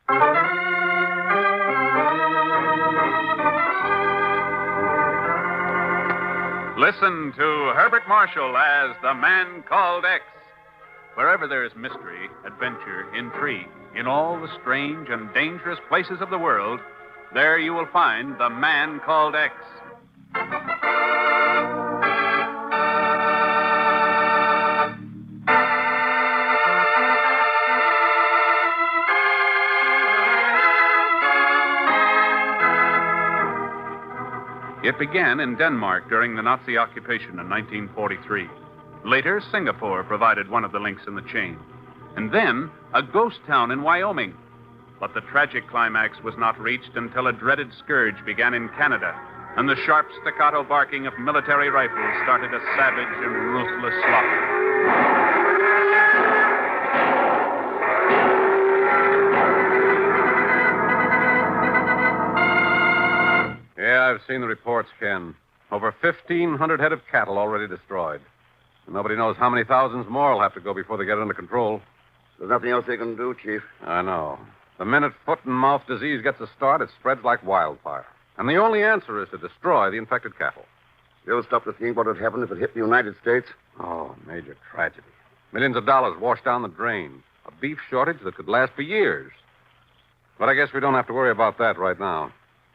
Listen to Herbert Marshall as The Man Called X. Wherever there is mystery, adventure, intrigue, in all the strange and dangerous places of the world, there you will find The Man Called X. It began in Denmark during the Nazi occupation in 1943. Later, Singapore provided one of the links in the chain. And then, a ghost town in Wyoming. But the tragic climax was not reached until a dreaded scourge began in Canada, and the sharp staccato barking of military rifles started a savage and ruthless slaughter. Yeah, I've seen the reports, Ken. Over 1,500 head of cattle already destroyed. And nobody knows how many thousands more will have to go before they get it under control. There's nothing else they can do, Chief. I know. The minute foot and mouth disease gets a start, it spreads like wildfire. And the only answer is to destroy the infected cattle. You ever stop to think what would happen if it hit the United States? Oh, major tragedy. Millions of dollars washed down the drain. A beef shortage that could last for years. But I guess we don't have to worry about that right now.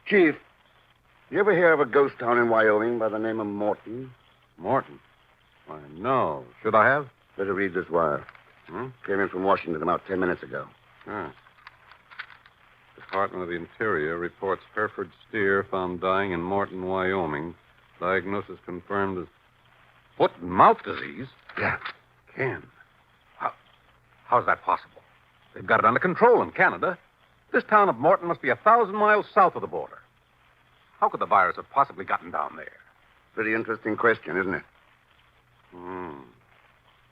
Chief, you ever hear of a ghost town in Wyoming by the name of Morton? Morton? Why, no. Should I have? Better read this wire. Came in from Washington about 10 minutes ago. Department of the Interior reports Hereford steer found dying in Morton, Wyoming. Diagnosis confirmed as foot and mouth disease? Yeah. Ken, how's that possible? They've got it under control in Canada. This town of Morton must be 1,000 miles south of the border. How could the virus have possibly gotten down there? Pretty interesting question, isn't it?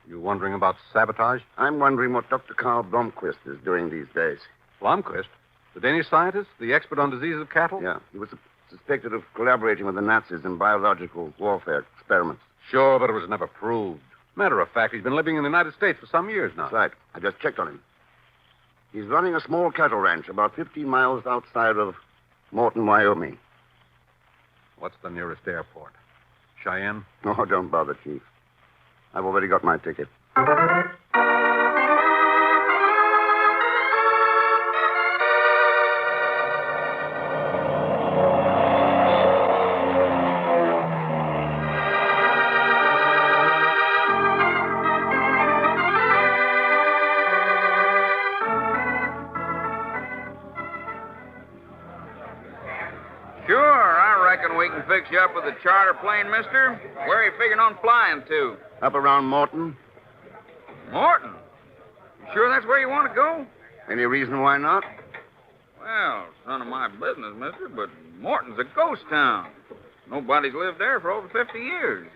You wondering about sabotage? I'm wondering what Dr. Carl Blomquist is doing these days. Blomquist? The Danish scientist? The expert on diseases of cattle? Yeah. He was suspected of collaborating with the Nazis in biological warfare experiments. Sure, but it was never proved. Matter of fact, he's been living in the United States for some years now. That's right. I just checked on him. He's running a small cattle ranch about 15 miles outside of Morton, Wyoming. What's the nearest airport? Cheyenne? No, don't bother, Chief. I've already got my ticket. We can fix you up with a charter plane, mister. Where are you figuring on flying to? Up around Morton. Morton? You sure that's where you want to go? Any reason why not? Well, it's none of my business, mister, but Morton's a ghost town. Nobody's lived there for over 50 years,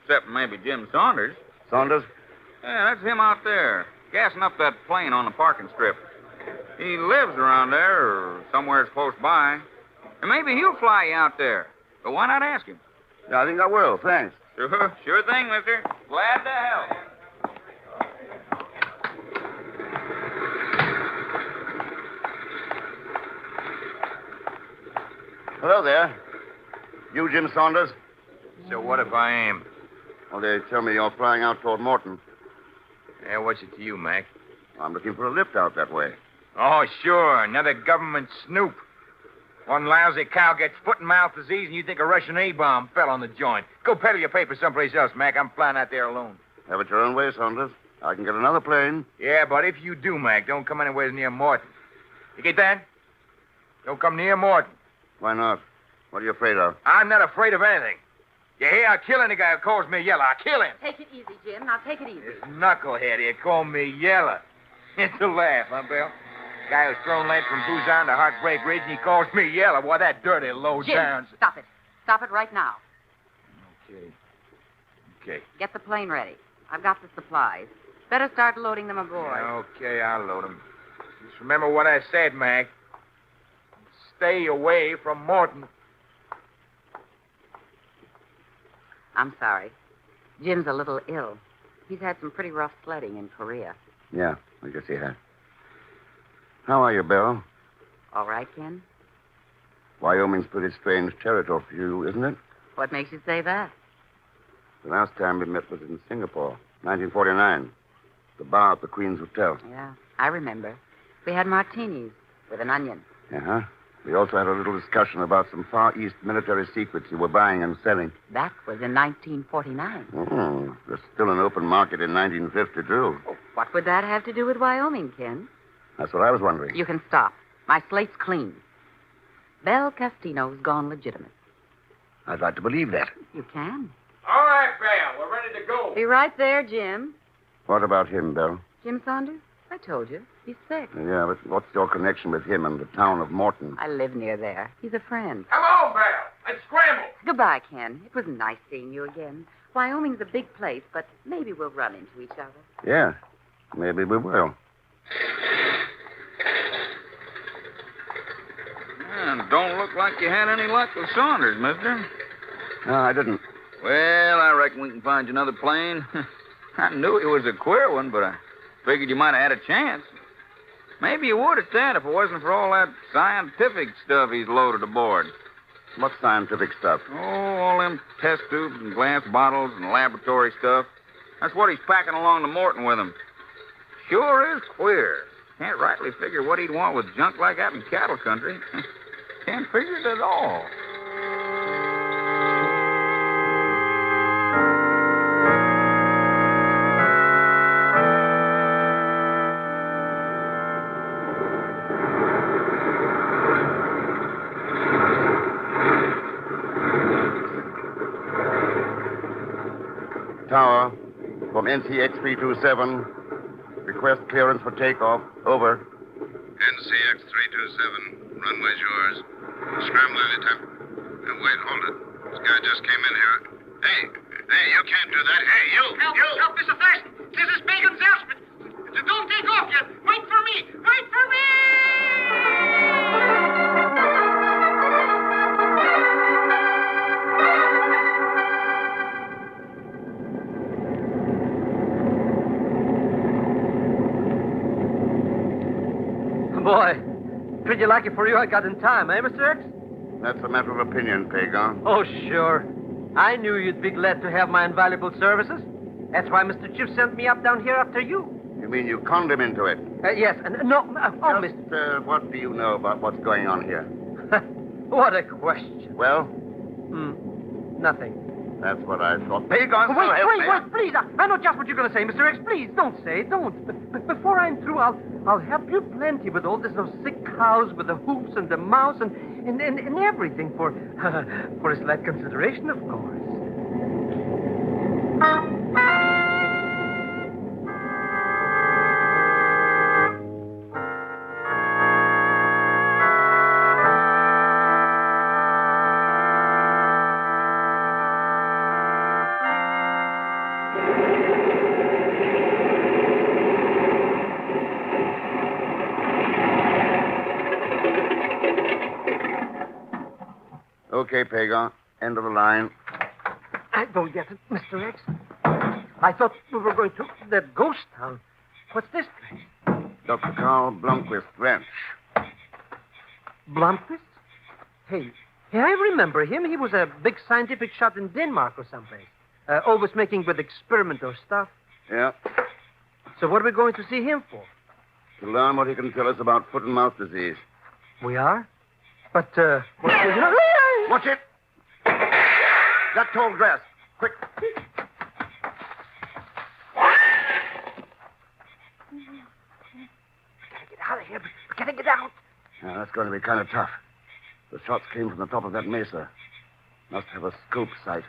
except maybe Jim Saunders. Saunders? Yeah, that's him out there, gassing up that plane on the parking strip. He lives around there or somewhere close by. And maybe he'll fly you out there. But why not ask him? Yeah, I think I will. Thanks. Sure thing, mister. Glad to help. Hello there. You Jim Saunders? So what if I am? Well, they tell me you're flying out toward Morton. Yeah, what's it to you, Mac? I'm looking for a lift out that way. Oh, sure. Another government snoop. One lousy cow gets foot and mouth disease, and you think a Russian A-bomb fell on the joint. Go peddle your paper someplace else, Mac. I'm flying out there alone. Have it your own way, Saunders. I can get another plane. Yeah, but if you do, Mac, don't come anywhere near Morton. You get that? Don't come near Morton. Why not? What are you afraid of? I'm not afraid of anything. You hear? I'll kill any guy who calls me Yella. I'll kill him. Take it easy, Jim. Now take it easy. This knucklehead here called me Yella. It's a laugh, huh, Bill? Guy who's thrown lead from Busan to Heartbreak Ridge, and he calls me Yella. Boy, that dirty low Jim, down. stop it. Stop it right now. Okay. Get the plane ready. I've got the supplies. Better start loading them aboard. Okay, I'll load them. Just remember what I said, Mac. Stay away from Morton. I'm sorry. Jim's a little ill. He's had some pretty rough sledding in Korea. Yeah, I guess he has. How are you, Bill? All right, Ken? Wyoming's pretty strange territory for you, isn't it? What makes you say that? The last time we met was in Singapore, 1949. The bar at the Queen's Hotel. Yeah, I remember. We had martinis with an onion. Uh-huh. We also had a little discussion about some Far East military secrets you were buying and selling. That was in 1949. Oh, there's still an open market in 1952. Oh, what would that have to do with Wyoming, Ken? That's what I was wondering. You can stop. My slate's clean. Belle Castino's gone legitimate. I'd like to believe that. You can. All right, Belle. We're ready to go. Be right there, Jim. What about him, Bill? Jim Saunders? I told you. He's sick. Yeah, but what's your connection with him and the town of Morton? I live near there. He's a friend. Come on, Belle. Let's scramble. Goodbye, Ken. It was nice seeing you again. Wyoming's a big place, but maybe we'll run into each other. Yeah, maybe we will. Yeah, don't look like you had any luck with Saunders, mister. No, I didn't. Well, I reckon we can find you another plane. I knew he was a queer one, but I figured you might have had a chance. Maybe you would at that if it wasn't for all that scientific stuff he's loaded aboard. What scientific stuff? Oh, all them test tubes and glass bottles and laboratory stuff. That's what he's packing along to Morton with him. Sure is queer. Can't rightly figure what he'd want with junk like that in cattle country. Can't figure it at all. Tower, from NCX 327. Request clearance for takeoff. Over. NCX 327. Runway's yours. Scramble anytime. Wait, hold it. This guy just came in here. Hey, you can't do that. Hey, you. Help, Mr. Thurston. This is Bacon's Elspeth. Don't take off yet. Wait for me. Wait for me! Boy, pretty lucky for you I got in time, eh, Mr. X? That's a matter of opinion, Pagon. Oh, sure. I knew you'd be glad to have my invaluable services. That's why Mr. Chief sent me up down here after you. You mean you conned him into it? Yes, and Mr. What do you know about what's going on here? What a question. Well, Nothing. that's what I thought. Pagon, Wait, please. I know just what you're going to say, Mr. X. Please, don't say it. Don't. But before I'm through, I'll help you plenty with all this, those sick cows with the hoofs and the mouths and everything for a slight consideration, of course. Okay, Pagon. End of the line. I don't get it, Mr. X. I thought we were going to that ghost town. What's this place? Dr. Carl Blomquist Ranch. Blomquist? Hey, I remember him. He was a big scientific shot in Denmark or someplace. Always making with experimental stuff. Yeah. So what are we going to see him for? To learn what he can tell us about foot and mouth disease. We are? But, Watch it! That tall grass. Quick. Gotta get out of here. We gotta get out. Now, that's going to be kind of tough. The shots came from the top of that mesa. Must have a scope sight.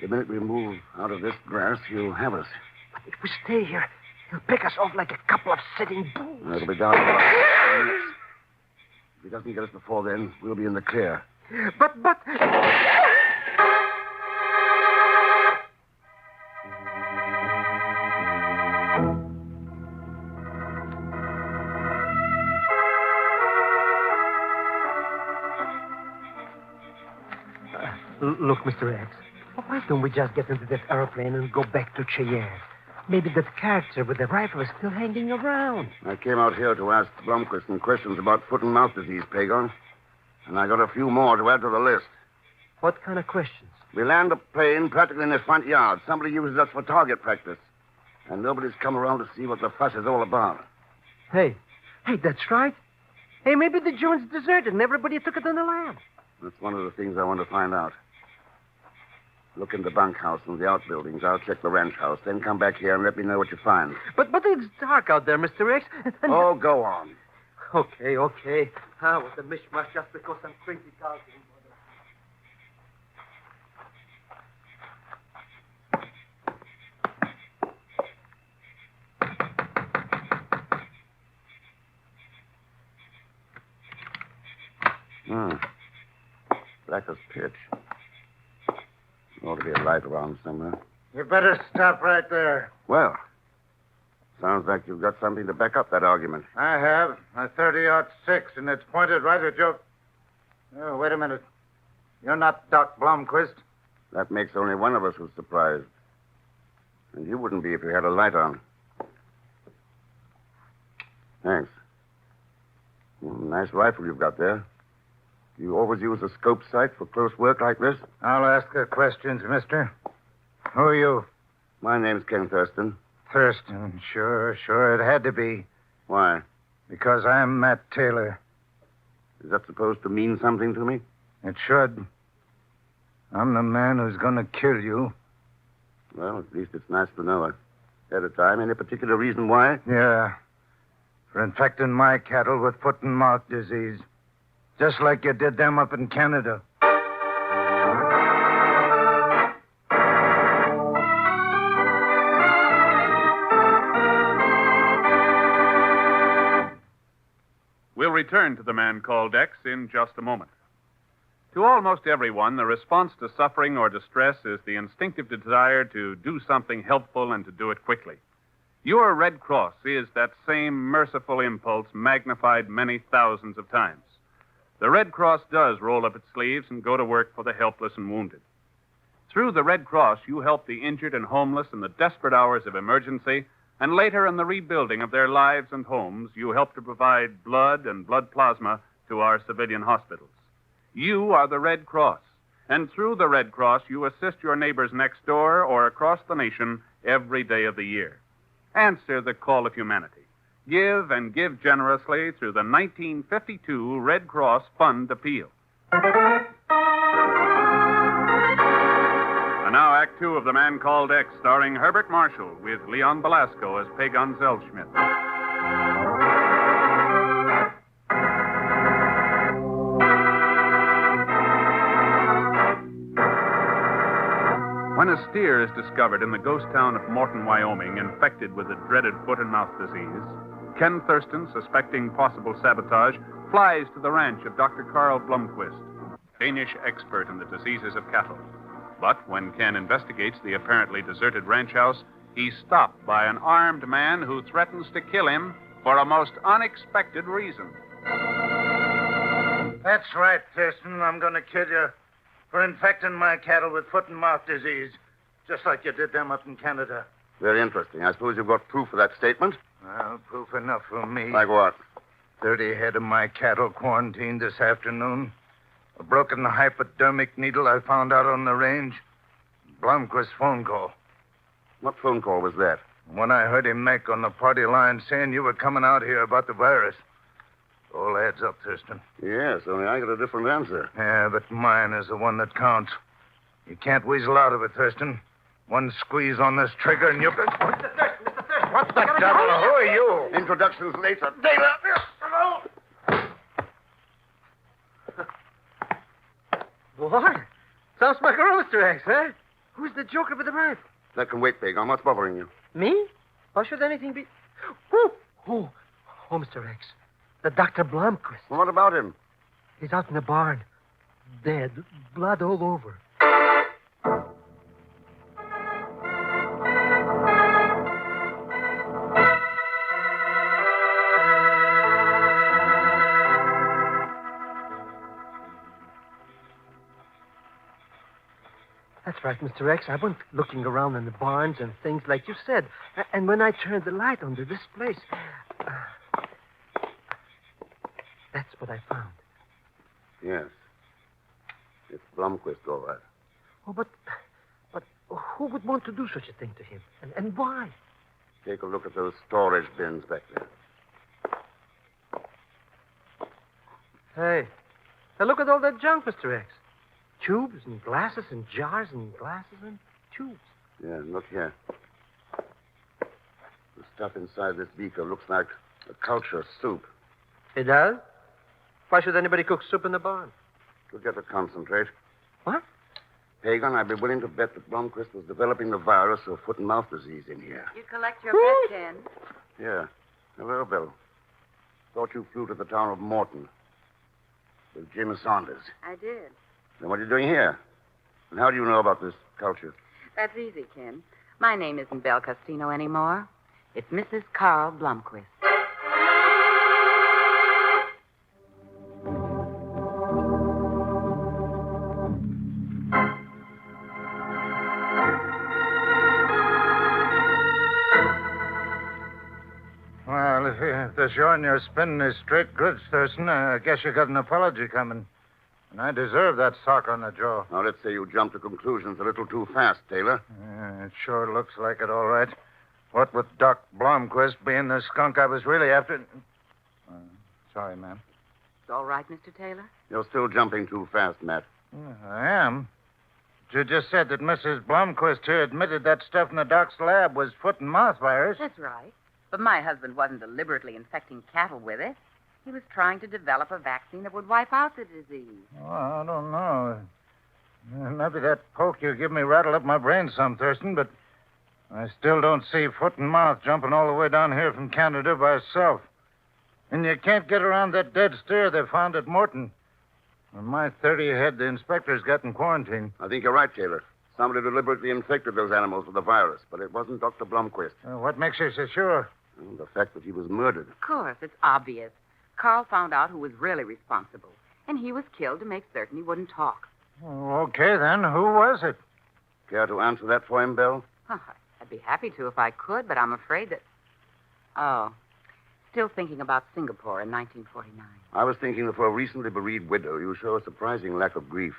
The minute we move out of this grass, he'll have us. But if we stay here, he'll pick us off like a couple of sitting bulls. It'll be down in about 10 minutes. If he doesn't get us before then, we'll be in the clear. But... Look, Mr. X, why don't we just get into that airplane and go back to Cheyenne? Maybe the character with the rifle is still hanging around. I came out here to ask Blomquist some questions about foot and mouth disease, Pagon. And I got a few more to add to the list. What kind of questions? We land a plane practically in his front yard. Somebody uses us for target practice. And nobody's come around to see what the fuss is all about. Hey, that's right. Hey, maybe the joint's deserted and everybody took it in the lab. That's one of the things I want to find out. Look in the bunkhouse and the outbuildings. I'll check the ranch house. Then come back here and let me know what you find. But it's dark out there, Mr. X. Oh, go on. Okay. What a mishmash just because I'm crazy talking. Black as pitch. Ought to be a light around somewhere. You better stop right there. Well, sounds like you've got something to back up that argument. I have. A 30-06, and it's pointed right at your... Oh, wait a minute. You're not Doc Blomquist. That makes only one of us who's surprised. And you wouldn't be if you had a light on. Thanks. Nice rifle you've got there. You always use a scope sight for close work like this? I'll ask the questions, mister. Who are you? My name's Ken Thurston. Thurston. Sure, it had to be. Why? Because I'm Matt Taylor. Is that supposed to mean something to me? It should. I'm the man who's going to kill you. Well, at least it's nice to know ahead of time. Any particular reason why? Yeah. For infecting my cattle with foot and mouth disease. Just like you did them up in Canada. We'll return to the man called X in just a moment. To almost everyone, the response to suffering or distress is the instinctive desire to do something helpful and to do it quickly. Your Red Cross is that same merciful impulse magnified many thousands of times. The Red Cross does roll up its sleeves and go to work for the helpless and wounded. Through the Red Cross, you help the injured and homeless in the desperate hours of emergency, and later in the rebuilding of their lives and homes, you help to provide blood and blood plasma to our civilian hospitals. You are the Red Cross, and through the Red Cross, you assist your neighbors next door or across the nation every day of the year. Answer the call of humanity. Give and give generously through the 1952 Red Cross Fund Appeal. And now Act Two of The Man Called X, starring Herbert Marshall with Leon Belasco as Pagon Zellschmidt. When a steer is discovered in the ghost town of Morton, Wyoming, infected with the dreaded foot and mouth disease, Ken Thurston, suspecting possible sabotage, flies to the ranch of Dr. Carl Blomquist, Danish expert in the diseases of cattle. But when Ken investigates the apparently deserted ranch house, he's stopped by an armed man who threatens to kill him for a most unexpected reason. That's right, Thurston. I'm going to kill you for infecting my cattle with foot and mouth disease, just like you did them up in Canada. Very interesting. I suppose you've got proof of that statement? Well, proof enough for me. Like what? 30 head of my cattle quarantined this afternoon. A broken hypodermic needle I found out on the range. Blomquist's phone call. What phone call was that? One I heard him make on the party line saying you were coming out here about the virus. All adds up, Thurston. Yes, only I got a different answer. Yeah, but mine is the one that counts. You can't weasel out of it, Thurston. One squeeze on this trigger and you... What the devil? Who are you? Introductions later. Taylor! What? Sounds like a Mr. X, huh? Who's the joker with the rifle? That can wait, Pagon. What's bothering you? Me? How should anything be... Oh, Mr. X. The Dr. Blomquist. Well, what about him? He's out in the barn. Dead. Blood all over. That's That's right, Mr. X. I went looking around in the barns and things like you said. And when I turned the light onto this place, that's what I found. Yes. It's Blomquist, all right. Oh, but who would want to do such a thing to him? And why? Take a look at those storage bins back there. Hey, look at all that junk, Mr. X. Tubes and glasses and jars and glasses and tubes. Yeah, look here. The stuff inside this beaker looks like a culture soup. It does? Why should anybody cook soup in the barn? To get to concentrate. What? Pagan, I'd be willing to bet that Blomquist was developing the virus of foot and mouth disease in here. You collect your bet, Ken. Yeah. Hello, Bill. Thought you flew to the town of Morton with Jim Saunders. I did. Then what are you doing here? And how do you know about this culture? That's easy, Ken. My name isn't Belle Costino anymore. It's Mrs. Carl Blomquist. Well, if this yarn you're spinning is straight goods, Thurston, I guess you got an apology coming. And I deserve that sock on the jaw. Now, let's say you jumped to conclusions a little too fast, Taylor. It sure looks like it, all right. What with Doc Blomquist being the skunk I was really after... sorry, ma'am. It's all right, Mr. Taylor? You're still jumping too fast, Matt. I am. You just said that Mrs. Blomquist here admitted that stuff in the doc's lab was foot and mouth virus. That's right. But my husband wasn't deliberately infecting cattle with it. He was trying to develop a vaccine that would wipe out the disease. Well, I don't know. Maybe that poke you give me rattled up my brain some, Thurston, but I still don't see foot and mouth jumping all the way down here from Canada by itself. And you can't get around that dead steer they found at Morton. On my 30 head, the inspectors got in quarantine. I think you're right, Taylor. Somebody deliberately infected those animals with the virus, but it wasn't Dr. Blomquist. What makes you so sure? Well, the fact that he was murdered. Of course, it's obvious. Carl found out who was really responsible, and he was killed to make certain he wouldn't talk. Okay, then. Who was it? Care to answer that for him, Belle? Oh, I'd be happy to if I could, but I'm afraid that... Oh, still thinking about Singapore in 1949. I was thinking that for a recently bereaved widow, you show a surprising lack of grief.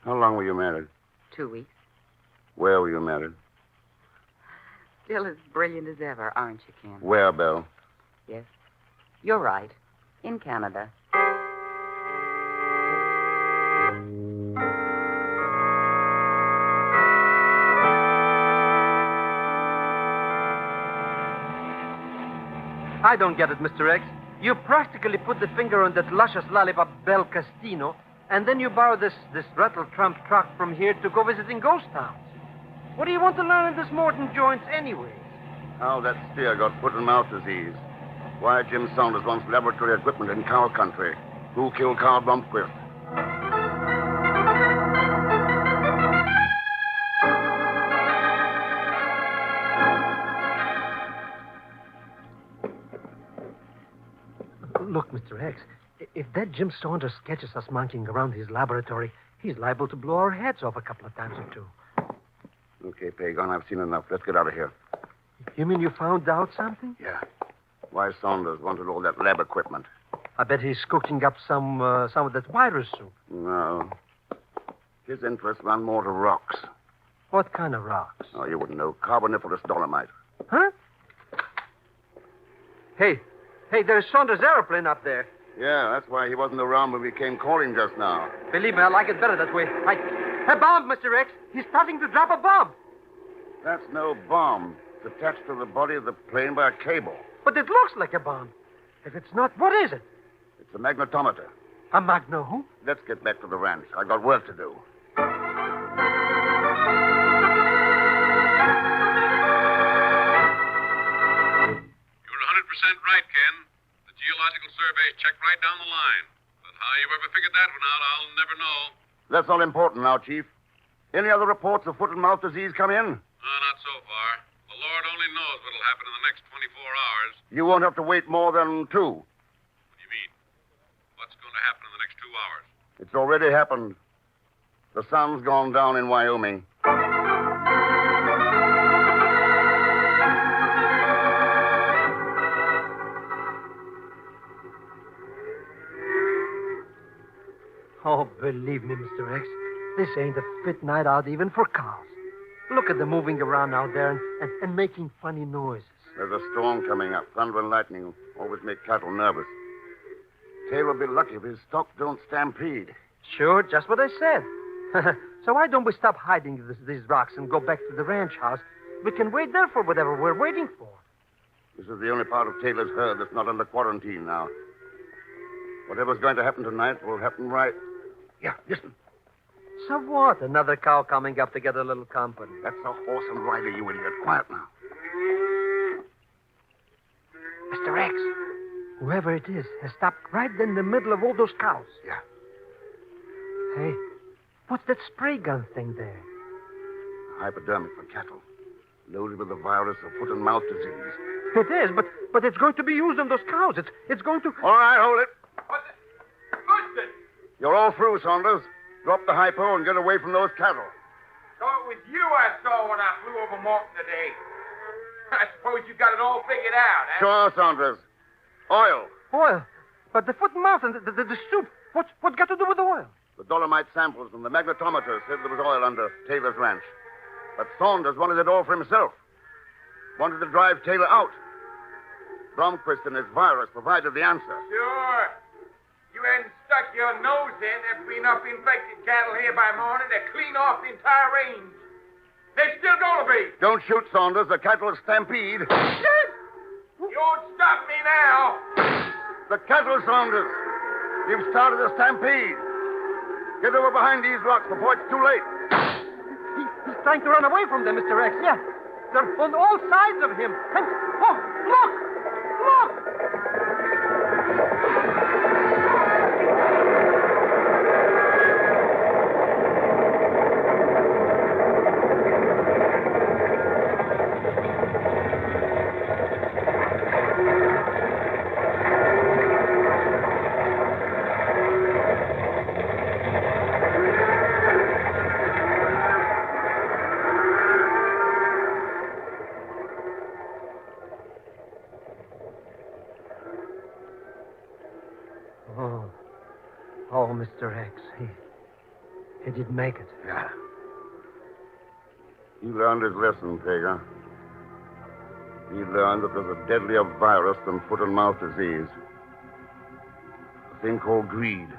How long were you married? 2 weeks. Where were you married? Still as brilliant as ever, aren't you, Ken? Where, Belle? Yes. You're right. In Canada. I don't get it, Mr. X. You practically put the finger on that luscious lollipop, Belle Costino, and then you borrow this rattle-trump truck from here to go visiting ghost towns. What do you want to learn in this Morton joints anyway? How that steer got foot and mouth disease. Why Jim Saunders wants laboratory equipment in cow country. Who killed Carl Blomquist? Look, Mr. X, if that Jim Saunders catches us monkeying around his laboratory, he's liable to blow our heads off a couple of times or two. Okay, Pagan, I've seen enough. Let's get out of here. You mean you found out something? Yeah. Why Saunders wanted all that lab equipment. I bet he's cooking up some of that virus soup. No. His interests run more to rocks. What kind of rocks? Oh, you wouldn't know. Carboniferous dolomite. Huh? Hey, there's Saunders' aeroplane up there. Yeah, that's why he wasn't around when we came calling just now. Believe me, I like it better that way. A bomb, Mr. X. He's starting to drop a bomb. That's no bomb. It's attached to the body of the plane by a cable. But it looks like a bomb. If it's not, what is it? It's a magnetometer. A magno who? Let's get back to the ranch. I've got work to do. You're 100% right, Ken. The geological surveys check right down the line. But how you ever figured that one out, I'll never know. That's all important now, Chief. Any other reports of foot and mouth disease come in? Not so far. The Lord only knows what'll happen in the next 24 hours. You won't have to wait more than 2. What do you mean? What's going to happen in the next 2 hours? It's already happened. The sun's gone down in Wyoming. Oh, believe me, Mr. X, this ain't a fit night out even for cows. Look at them moving around out there and making funny noises. There's a storm coming up. Thunder and lightning always make cattle nervous. Taylor will be lucky if his stock don't stampede. Sure, just what I said. So why don't we stop hiding these rocks and go back to the ranch house? We can wait there for whatever we're waiting for. This is the only part of Taylor's herd that's not under quarantine now. Whatever's going to happen tonight will happen right. Yeah, listen. So what? Another cow coming up to get a little company. That's a horse and rider, you idiot. Quiet now. Mr. X, whoever it is has stopped right in the middle of all those cows. Yeah. Hey, what's that spray gun thing there? Hypodermic for cattle. Loaded with the virus of foot and mouth disease. It is, but it's going to be used on those cows. It's going to... All right, hold it. What's it? Houston! You're all through, Saunders. Drop the hypo and get away from those cattle. So it was you I saw when I flew over Morton today. I suppose you got it all figured out, eh? Sure, Saunders. Oil. Oil. But the foot and mouth and the soup, what's got to do with oil? The dolomite samples and the magnetometer said there was oil under Taylor's ranch. But Saunders wanted it all for himself. Wanted to drive Taylor out. Bromquist and his virus provided the answer. Sure. You hadn't stuck your nose in. There'd be enough infected cattle here by morning to clean off the entire range. There's still gonna be. Don't shoot, Saunders. The cattle will stampede. You won't stop me now. The cattle, Saunders. You've started a stampede. Get over behind these rocks before it's too late. He's trying to run away from them, Mr. X. Yeah. They're on all sides of him. And, oh, look! Look! Oh, Mr. X, he did make it. Yeah. He learned his lesson, Tager. He learned that there's a deadlier virus than foot and mouth disease. A thing called greed.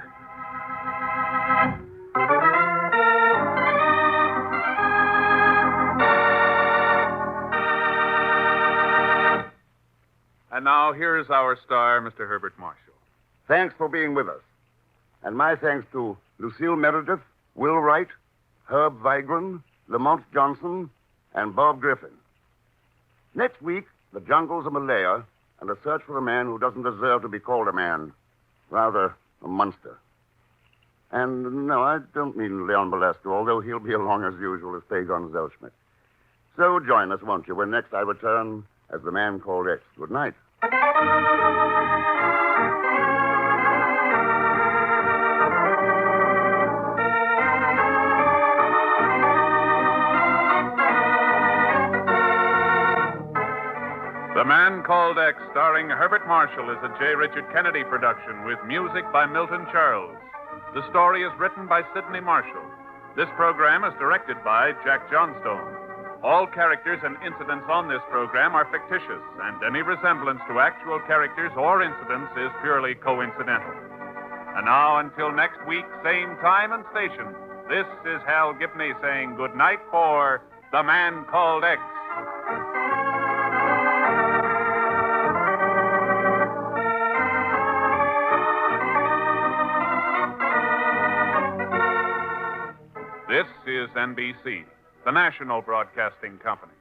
And now, here is our star, Mr. Herbert Marshall. Thanks for being with us. And my thanks to Lucille Meredith, Will Wright, Herb Vigran, Lamont Johnson, and Bob Griffin. Next week, the jungles of Malaya and a search for a man who doesn't deserve to be called a man. Rather, a monster. And no, I don't mean Leon Belasco, although he'll be along as usual as Pagon Zellschmidt. So join us, won't you, when next I return as the man called X. Good night. The Man Called X, starring Herbert Marshall, is a J. Richard Kennedy production with music by Milton Charles. The story is written by Sidney Marshall. This program is directed by Jack Johnstone. All characters and incidents on this program are fictitious, and any resemblance to actual characters or incidents is purely coincidental. And now, until next week, same time and station, this is Hal Gibney saying good night for The Man Called X. This is NBC, the national broadcasting company.